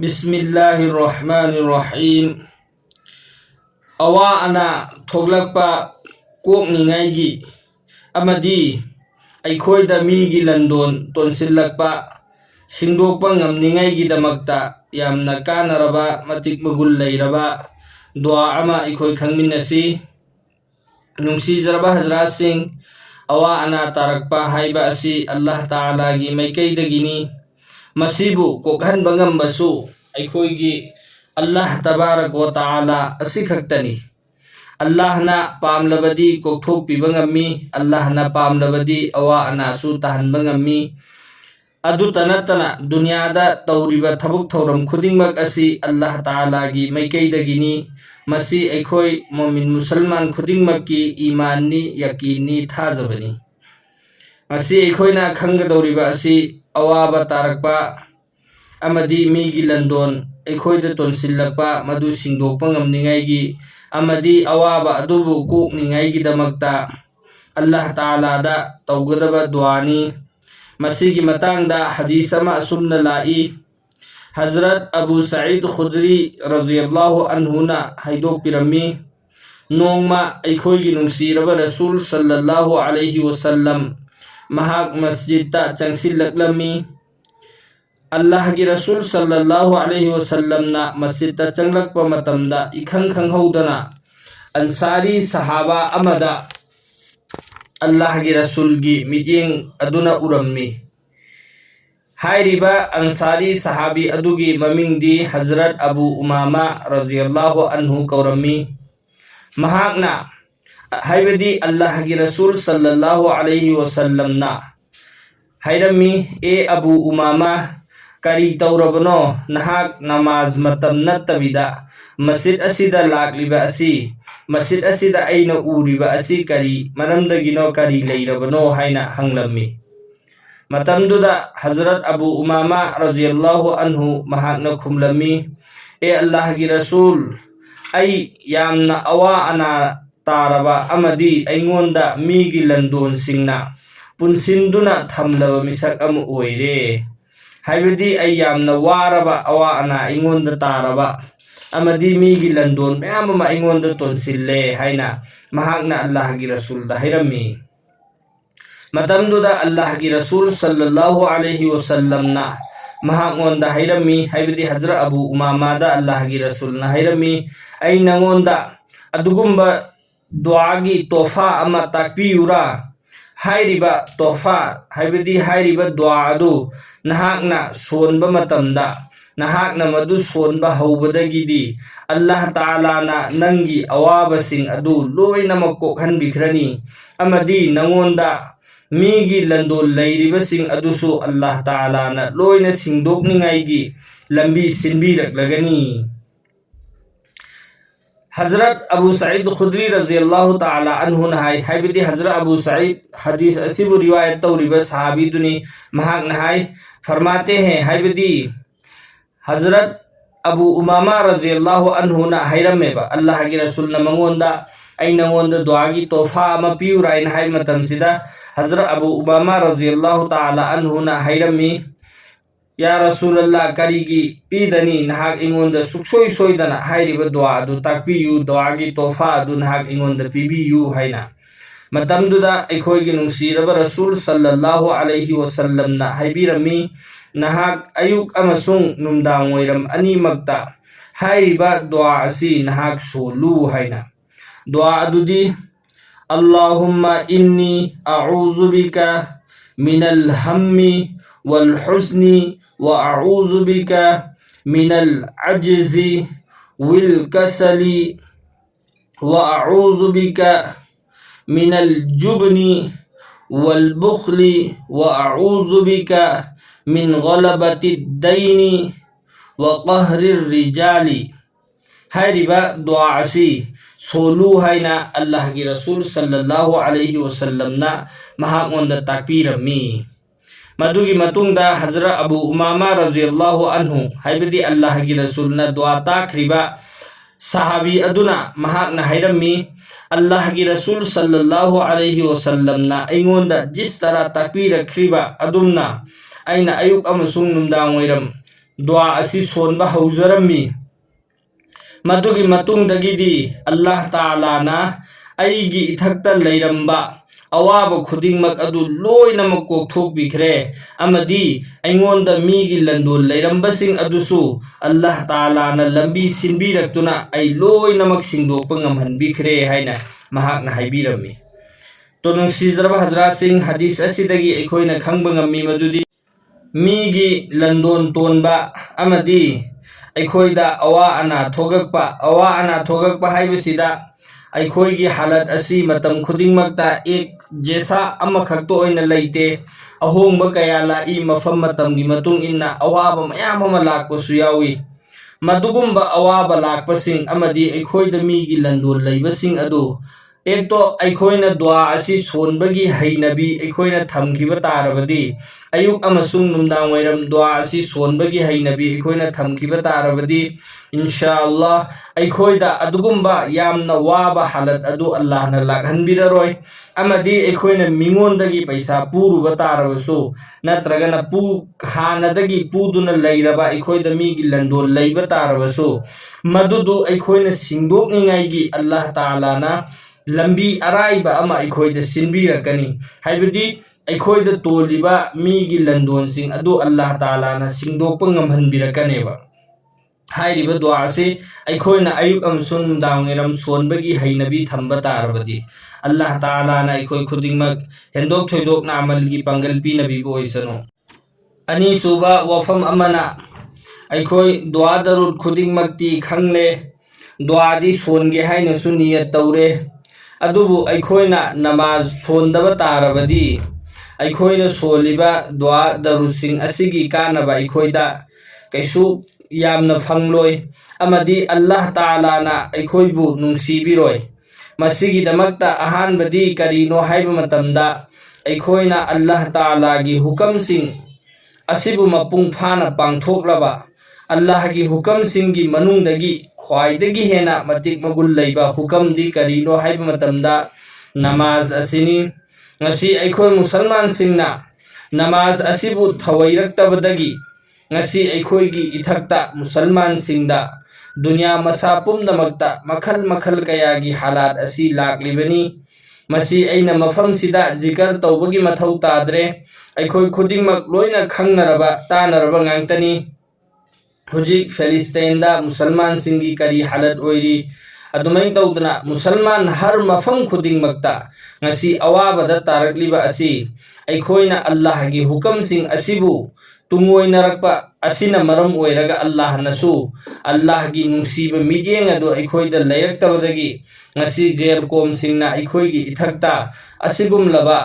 बिस्मिल्लाहिर्रहमानिर्रहीम अवा अना थोगलक्पा कोकनिंगाइगी अमदी अखोइदा मीगी लंदोन तोनसिल्लक्पा सिंदोकपा ngamningaigidamakta yamna kanaraba matik magul leiraba dua ama ikhoi khangminasi nungsijraba hazrat sing awa ana tarakpa haiba asi Allah Ta'ala gi maikaidagini masibu kokhanba ngambasu अखोगी अल्लाह तबारक व ताला असि खक्तनी अल्लाह ना पामलबदी कोथोकपिब ngami अल्लाह ना पामलबदी अवा अनासु तहनब ngami अदुता नतना दुनियादा तौरिबा थबुक थौरम खुदिंगमक असि अल्लाह ताला गी माइकैदगिनी मसी अखोई मोमिन मुसलमान खुदिंगमकी ईमाननी यकीनी थाजबनी मसी अखोइना खंगदौरिबा असि अवाबा तारकपा अमदी मीगी लंदोन अखोइदा तोनसिल्लक्पा मदु सिंदोकपा ngamningaigi अमदी अवाबा अदुबु कोकनिंगाइगिदमक्ता अल्लाह ताला दा तौगदबा दुआनी मसीगी मतंगदा हदीस अमा असुमना लाई हजरत अबू सईद खुदरी रज़ियल्लाहु अन्हु ना हाइदोकपिरमी नोंगमा अखोइगी नुंगसिरबा रसूल सल्लल्लाहु अलैहि वसल्लम महाक मस्जिद ता चंगसिल्लक्लमी अल्लाह की रसूल सल्लल्लाहु अलैहि वसल्लम ना मस्जिद ता चंगलक्पा मतमदा इखंग खंगहौदना अंसारी सहाबा अमदा अल्लाह की रसूल की मिटिंग अदुना उरम्मी हाइरिबा अंसारी सहाबी अदुगी ममिंगदी हजरत अबू उमामा रज़ियल्लाहु अन्हु कौरम्मी महाकना हाइबदी अल्लाह की रसूल सल्लल्लाहु अलैहि वसल्लम ना हाइरम्मी ए अबू उमामा करी तौरबनो नहाक नमाज मतम नत्तबिदा मस्जिद असिदा लाक्लिबा असि मस्जिद असिदा अइना उरिबा असि करी मरमदगिनो करी लेइरबनो हाइना हंगलम्मी मतमदुदा हजरत अबू उमामा रज़ियल्लाहु अन्हु महाकना खुमलम्मी ए अल्लाह की रसूल आई यामना अवा अना तारबा अमदी अइंगोंदा मीगी लंदोन सिंगना पुनसिंदुना थमलबा मिसक अम ओइरे हाइबदी आई यामना वारबा अवा अना अइंगोंदा तारबा अमदी मीगी लंदोन मयाम अमा अइंगोंदा तोनसिल्ले हाइना महाकना अल्लाह की रसूल दा हाइरम्मी मतमदुदा अल्लाह की रसूल सल्लल्लाहु अलैहि वसल्लम ना महागोंदा हाइरम्मी हाइबदी हजरत अबू उमामा दा अल्लाह की रसूल ना हाइरम्मी आई नंगोंदा अदुगुंबा दुआगी तोहफा अमा ताकपियुरा हाइरिबा तोहफा हाइबदी हाइरिबा दुआ अदु नहाकना सोनबा मतमदा नहाकना मदु सोनबा हौबदगिदी अल्लाह ताला ना नंगी अवाबसिंग अदु लोइनमक कोखनबिख्रनी अमदी नंगोंदा मीगी लंदोल लैरिबसिंग अदुसु अल्लाह ताला ना लोइना सिंदोकनिंगाइगी लंबी सिनबिरकलगनी हजरत अबू सईद खुदरी रज़ियल्लाहु ताला अन्हु नहाय हाइबदी हजरत अबू सईद हदीस असिबु रिवायत तौरिबा सहाबी दुनी महाक नहाय फरमाते हैं हाइबदी हजरत अबू उमामा रज़ियल्लाहु अन्हु ना हाइरमेबा अल्लाह की रसूल ना मंगोंदा आई नंगोंदा दुआगी तोहफा अमा पियुराइन हाइ मतमसिदा हजरत अबू उमामा रज़ियल्लाहु ताला अन्हु ना हाइरमी या रसूलल्लाह करीगी पीदनी नहाक इंगोंदा सुक्सोई सोइदना हाइरिबा दुआ अदु ताकपियु दुआगी तोहफा अदु नहाक इंगोंदा पिबियु हाइना मतमदुदा अखोइगी नुंगसिरबा रसूल सल्लल्लाहु अलैहि वसल्लम ना हाइबिरमी नहाक अयुक अमसुंग नुमदांग ओइरम अनिमक्ता हाइरिबा दुआ असि नहाक सोलु हाइना दुआ अदुदी अल्लाहुम्मा इन्नी अऊज़ु बिका मिनल हम्मी वल हुज़्नी व अऊज़ु बिका मिनल अज्ज़ी विल कसली व अऊज़ु बिका मिनल जुबनी वल बुखली व अऊज़ु बिका मिन गलबतिद दैनी व कहरिर रिजाली हाइरिबा दुआ असि सोलु हाइना अल्लाह की रसूल सल्लल्लाहु अलैहि वसल्लम ना महागोंदा ताकपिरमी मदुगी मतुंगदा हजरत अबू उमामा रज़ियल्लाहु अन्हु हाइबदी अल्लाह की रसूल ना दुआ ताखरिबा सहाबी अदुना महाकना हाइरमी अल्लाह की रसूल सल्लल्लाहु अलैहि वसल्लम ना अइंगोंदा जिस तरह ताकपिरख्रिबा अदुमना अइना अयुक अमसुंग नुमदांग ओइरम दुआ असी सोनबा हौजरम्मी मदुगी मतुंगदगिदी अल्लाह ताला ना अईगी इथक्ता लैरंबा अवाब खुदिंगमक अदु लोइनमक कोकथोकबिखरे अमदी अइंगोंदा मीगी लंदोल लैरंबसिंग अदुसु अल्लाह ताला ना लंबी सिनबीरक्तुना अई लोइनमक सिंगदोकपा ngamhanbikhre haina mahakna haibirami to nungsijarba hajra sing hadis asidagi aikoina khangba ngammi madudi मीगी लंदोन तोनबा अमदी अखोइदा अवा अना थोगकपा हाइबसिदा अखोइगी हालत असी मतम खुदिंगमक्ता एक जैसा अमखक्तो ओइना लैते अहोंगबा कया लाई मफम मतमगी मतुंग इन्ना अवाबा मयाम अमा लाकपसु यावी मदुगुम्बा अवाबा लाकपसिंग अमदी अखोइदा मीगी लंदोन लैबसिंग अदु एक तो अखोइना दुआ असी सोनबगी हैनबी अखोइना थमखिबा तारबदी अयुक अमसुंग नुमदांग वैरम दुआ असी सोनबगी हैनबी अखोइना थमखिबा तारबदी इंशाअल्लाह अखोइदा अदुगुम्बा यामना वाबा हालत अदु अल्लाह ना लाखहनबिररोय अमदी अखोइना मिंगोंदगी पैसा पुरुबा तारबसु नत्रगना पु हानदगी पुदुना लैरबा अखोइदा मीगी लंदोल लैबा तारबसु मदुदु अखोइना सिंगदोकनिंगाइगी अल्लाह ताला ना लंबी अराइबा अमा अखोइदा सिनबीरकनी हाइबदी अखोइदा तोलिबा मीगी लंदोनसिंग अदु अल्लाह ताला ना सिंगदोकपा ngamhanbirakaniba हाइरिबा दुआ से अखोइना अयुक अमसुंग नुमदांगेरम सोनबगी हैनबी थंबा तारबदी अल्लाह ताला ना अखोइ खुदिंगमक हेंदोक थोइदोक ना अमलगी पंगल पीनबीबो ओइसनो अनि सुबा वफम अमना अखोइ दुआ दरुद खुदिंगमक्ति खंगले दुआदी सोनगे हाइनसु नियत तौरे अदुबु अखोइना नमाज सोनदबा तारबदी अखोइना सोलिबा दुआ दरुसिंग असिगी कानबा अखोइदा कैसु यामना फंगलोय अमदी अल्लाह ताला ना अखोइबु नुंसीबिरोय मसिगी दमक्ता अहानबदी करीनो हाइबा मतमदा अखोइना अल्लाह ताला गी हुकमसिंग असिबु मपुंग फाना पांगथोकलबा अल्लाह की हुकम सिंगी मनुंगदगी ख्वाइदगी हेना मतिक मगुल लैबा हुकम दी करीनो हाइबा मतमदा नमाज असिनी ngasi अखोइ मुसलमान सिंगना नमाज असिबु थवैरक्तबदगी ngasi अखोइगी इथक्ता मुसलमान सिंगदा दुनिया मसा पुमदमक्ता मखल मखल कयागी हालात असि लाक्लिबनी मसी अइना मफम सिदा जिकर तौबगी मथौ ताद्रे अखोइ खुदिंगमक लोइना खंगनरबा तानरबा ngang हुजिक फिलिस्तीनदा मुसलमान सिंगी करी हालत ओइरी अदुमै तौदना मुसलमान हर मफम खुदिंगमक्ता ngasi अवाबदा तारकलिबा असि अखोइना अल्लाह गी हुकम सिंग असिबु तुंगोइनरकपा असिना मरम ओइरगा अल्लाह नसु अल्लाह गी नुंसीबा मिजेंग अदु अखोइदा लैरक्तबदगी ngasi गेर कोम सिंगना अखोइगी इथक्ता असिगुमलबा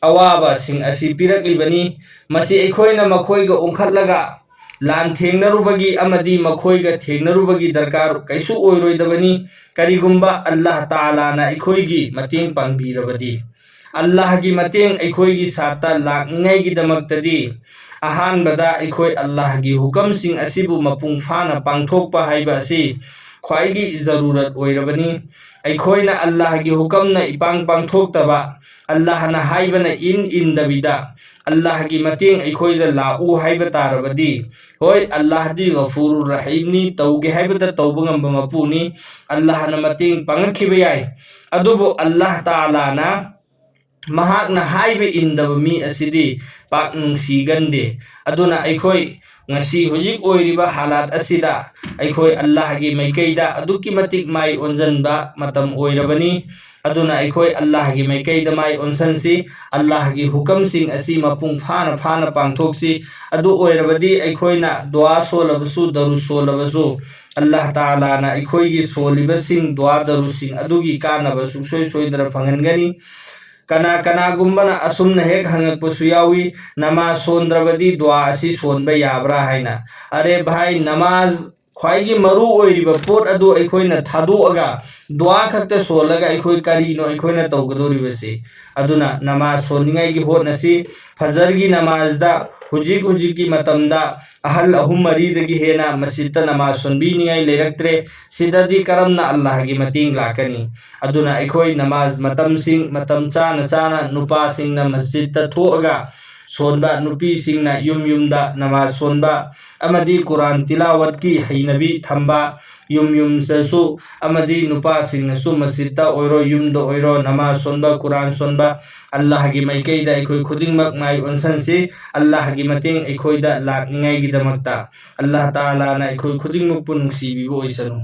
अवाबा सिंग असि पिरकलिबनी मसी अखोइना मखोइगा ओंखटलगा लान थेंगनरुबगी अमदी मखोइगा थेंगनरुबगी दरकार कैसु ओइरोइदबनी करिगुम्बा अल्लाह ताला ना अखोइगी मतेंग पांगबीरबदी अल्लाह की मतेंग अखोइगी साता लाखनिंगाइगी दमक्तदी अहानबदा अखोइ अल्लाह की हुकम सिंग असिबु मपुंग फाना पांगथोकपा हाइबा असि ख्वाइगी जरूरत ओइरबनी अखोइना अल्लाह की हुकम ना इपांग पांगथोकतबा अल्लाह ना हाइबना इन दबिदा अल्लाह की मतेंग अखोइदा लाउ हाइबा तारबदी होय अल्लाह दी गफूरुर रहीम नी तौगे हाइबदा तौबंगम मपुनी अल्लाह ना मतेंग पांगखिबा याय अदुबु अल्लाह ताला ना महाकना हाइबे इंदब मी असिदी पाक नुंसीगंदे अदुना अखोइ ngasi hujik oiriba halat asida अखोइ अल्लाह की मैकैदा अदुकी मतिक माई ओंजनबा मतम ओइरबनी अदुना अखोइ अल्लाह की मैकैदा माई ओंसनसी अल्लाह की हुकम सिंग असी मपुंग फाना फाना पांगथोकसी अदु ओइरबदी अखोइना दुआ सोलबसु दरु सोलबसु अल्लाह ताला ना अखोइगी सोलिबसिंग दुआ दरु सिंग अदुगी कानबसु सोय सोयदर फंगनगनी कना कना गुम्बना असुमना हेक हंगकपसु यावी नमाज सोंद्रबदी दुआ असी सोनबा याब्रा हाइना अरे भाई नमाज ख्वाइगी मरु ओइरिबा पोट अदु अखोइना थादोअगा दुआ खक्ता सोलगा अखोइ करिनो अखोइना तौगदोरिबसे अदुना नमाज सोनिंगाइगी होतनसी फजरगी नमाजदा हुजिक मतमदा अहल अहुम मरीदगी हेना मस्जिदता नमाज सोनबीनिंगाइ लेरक्त्रे सिददी करमना अल्लाह की मतेंग लाकनी अदुना अखोइ नमाज मतम सिंग मतम चाना नुपा सिंगना मस्जिदता थोअगा sonba nupi singna yumda namaz sonba amadi Quran tilawat ki hainabi thamba yum sasu amadi nupa singna su masjidta oiro yumda oiro namaz sonba Quran sonba Allah gi maikeida ikoi khudingmak mai onsansi Allah gi mating ikoida lakningai gi damakta Allah Ta'ala na ikoi khudingmak punungsi bibo isanu